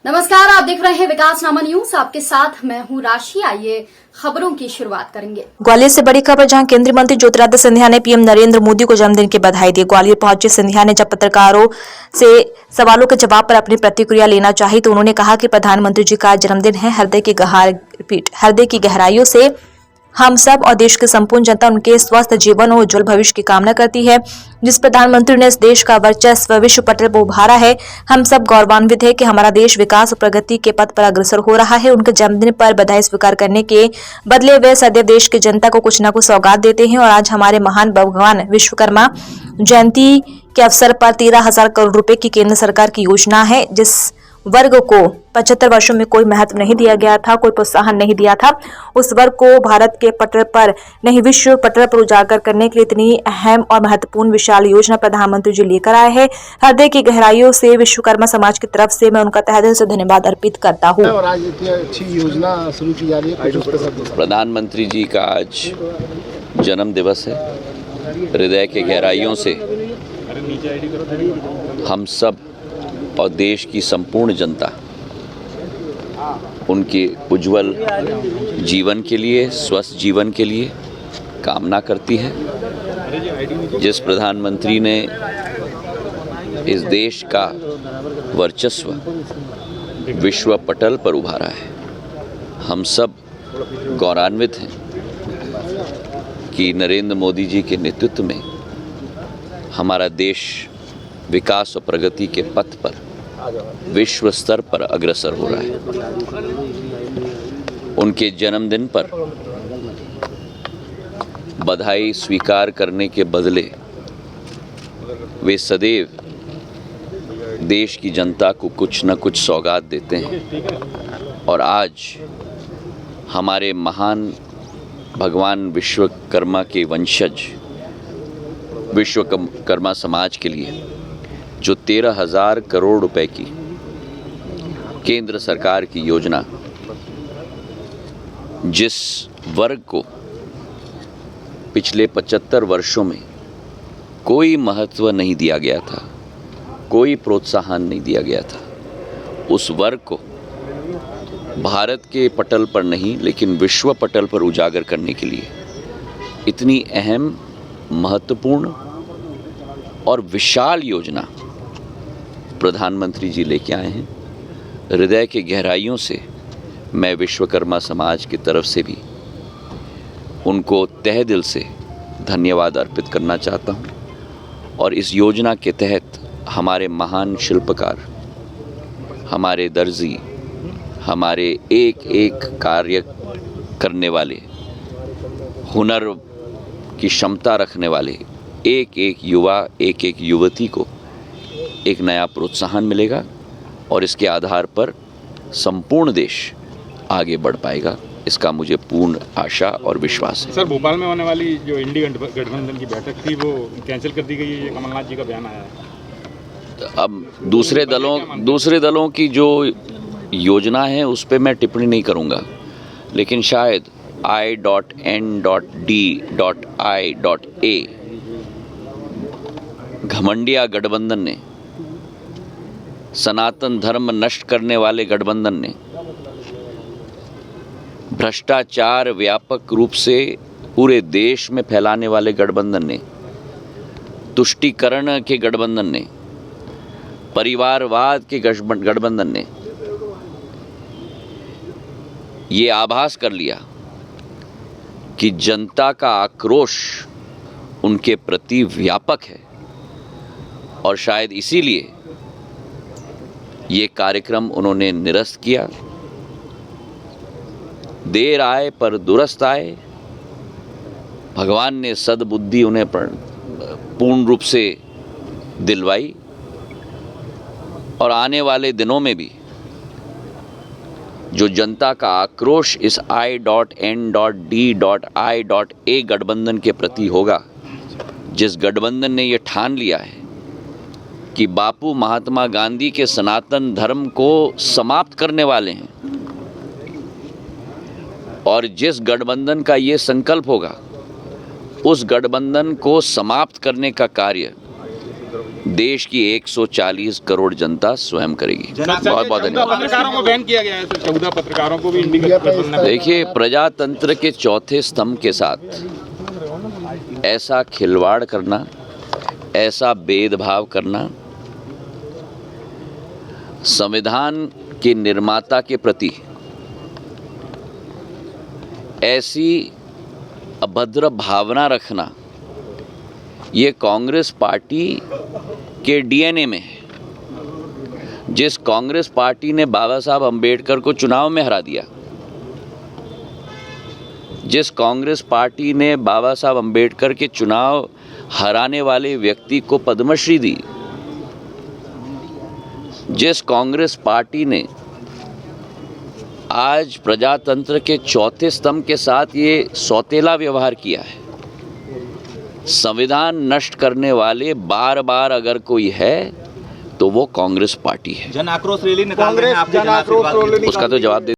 नमस्कार, आप देख रहे हैं विकासनामा न्यूज। आपके साथ मैं हूं राशि। आइए खबरों की शुरुआत करेंगे। ग्वालियर से बड़ी खबर, जहां केंद्रीय मंत्री ज्योतिरादित्य सिंधिया ने पीएम नरेंद्र मोदी को जन्मदिन की बधाई दी। ग्वालियर पहुंचे सिंधिया ने जब पत्रकारों से सवालों के जवाब पर अपनी प्रतिक्रिया लेना चाही तो उन्होंने कहा कि प्रधानमंत्री जी का जन्मदिन है। हृदय की गहराइयों से हम सब और देश की संपूर्ण जनता उनके स्वस्थ जीवन और उज्जवल भविष्य की कामना करती है। जिस प्रधानमंत्री ने इस देश का वर्चस्व विश्व पटल पर उभारा है, हम सब गौरवान्वित है कि हमारा देश विकास और प्रगति के पथ पर अग्रसर हो रहा है। उनके जन्मदिन पर बधाई स्वीकार करने के बदले वे सदैव देश की जनता को कुछ न कुछ सौगात देते हैं और आज हमारे महान भगवान विश्वकर्मा जयंती के अवसर पर 13,000 करोड़ रुपए की केंद्र सरकार की योजना है। जिस वर्ग को 75 वर्षों में कोई महत्व नहीं दिया गया था, कोई प्रोत्साहन नहीं दिया था, उस वर्ग को भारत के पटल पर नहीं विश्व पटल पर उजागर करने के लिए इतनी अहम और महत्वपूर्ण विशाल योजना प्रधानमंत्री जी लेकर आए हैं। हृदय की गहराइयों से विश्वकर्मा समाज की तरफ से मैं उनका तहे दिल से धन्यवाद अर्पित करता हूँ। और आज इतनी अच्छी योजना शुरू की जा रही है। प्रधानमंत्री जी का आज जन्म दिवस है। हृदय के गहराइयों से हम सब और देश की संपूर्ण जनता उनके उज्जवल जीवन के लिए, स्वस्थ जीवन के लिए कामना करती है। जिस प्रधानमंत्री ने इस देश का वर्चस्व विश्व पटल पर उभारा है, हम सब गौरवान्वित हैं कि नरेंद्र मोदी जी के नेतृत्व में हमारा देश विकास और प्रगति के पथ पर विश्व स्तर पर अग्रसर हो रहा है। उनके जन्मदिन पर बधाई स्वीकार करने के बदले वे सदैव देश की जनता को कुछ न कुछ सौगात देते हैं और आज हमारे महान भगवान विश्वकर्मा के वंशज विश्वकर्मा समाज के लिए जो 13,000 करोड़ रुपए की केंद्र सरकार की योजना, जिस वर्ग को पिछले 75 वर्षों में कोई महत्व नहीं दिया गया था, कोई प्रोत्साहन नहीं दिया गया था, उस वर्ग को भारत के पटल पर नहीं लेकिन विश्व पटल पर उजागर करने के लिए इतनी अहम, महत्वपूर्ण और विशाल योजना प्रधानमंत्री जी लेके आए हैं। हृदय के गहराइयों से मैं विश्वकर्मा समाज की तरफ से भी उनको तहे दिल से धन्यवाद अर्पित करना चाहता हूं। और इस योजना के तहत हमारे महान शिल्पकार, हमारे दर्जी, हमारे एक एक कार्य करने वाले, हुनर की क्षमता रखने वाले एक एक युवा, एक एक युवती को एक नया प्रोत्साहन मिलेगा और इसके आधार पर संपूर्ण देश आगे बढ़ पाएगा। इसका मुझे पूर्ण आशा और विश्वास है। सर, भोपाल में होने वाली जो इंडी गठबंधन की बैठक थी वो कैंसिल कर दी गई है, ये कमलनाथ जी का बयान आया है। अब दूसरे दलों की जो योजना है उस पर मैं टिप्पणी नहीं करूंगा, लेकिन शायद I.N.D.I.A घमंडिया गठबंधन ने, सनातन धर्म नष्ट करने वाले गठबंधन ने, भ्रष्टाचार व्यापक रूप से पूरे देश में फैलाने वाले गठबंधन ने, तुष्टीकरण के गठबंधन ने, परिवारवाद के गठबंधन ने ये आभास कर लिया कि जनता का आक्रोश उनके प्रति व्यापक है और शायद इसीलिए ये कार्यक्रम उन्होंने निरस्त किया। देर आए पर दुरुस्त आए। भगवान ने सद्बुद्धि उन्हें पूर्ण रूप से दिलवाई और आने वाले दिनों में भी जो जनता का आक्रोश इस I.N.D.I.A गठबंधन के प्रति होगा, जिस गठबंधन ने ये ठान लिया है कि बापू महात्मा गांधी के सनातन धर्म को समाप्त करने वाले हैं, और जिस गठबंधन का ये संकल्प होगा उस गठबंधन को समाप्त करने का कार्य देश की 140 करोड़ जनता स्वयं करेगी। बहुत बहुत धन्यवाद। पत्रकारों को बैन किया गया है सर, 14 पत्रकारों को भी इंडी गठबंधन ने देखिए, प्रजातंत्र के चौथे स्तंभ के साथ ऐसा खिलवाड़ करना, ऐसा भेदभाव करना, संविधान के निर्माता के प्रति ऐसी अभद्र भावना रखना, ये कांग्रेस पार्टी के डीएनए में है। जिस कांग्रेस पार्टी ने बाबा साहब अंबेडकर को चुनाव में हरा दिया, जिस कांग्रेस पार्टी ने बाबा साहब अंबेडकर के चुनाव हराने वाले व्यक्ति को पद्मश्री दी, जिस कांग्रेस पार्टी ने आज प्रजातंत्र के चौथे स्तंभ के साथ ये सौतेला व्यवहार किया है, संविधान नष्ट करने वाले बार बार अगर कोई है तो वो कांग्रेस पार्टी है। जन आक्रोश रैली निकाल रहे हैं, आपके जन आक्रोश रैली उसका तो जवाब दे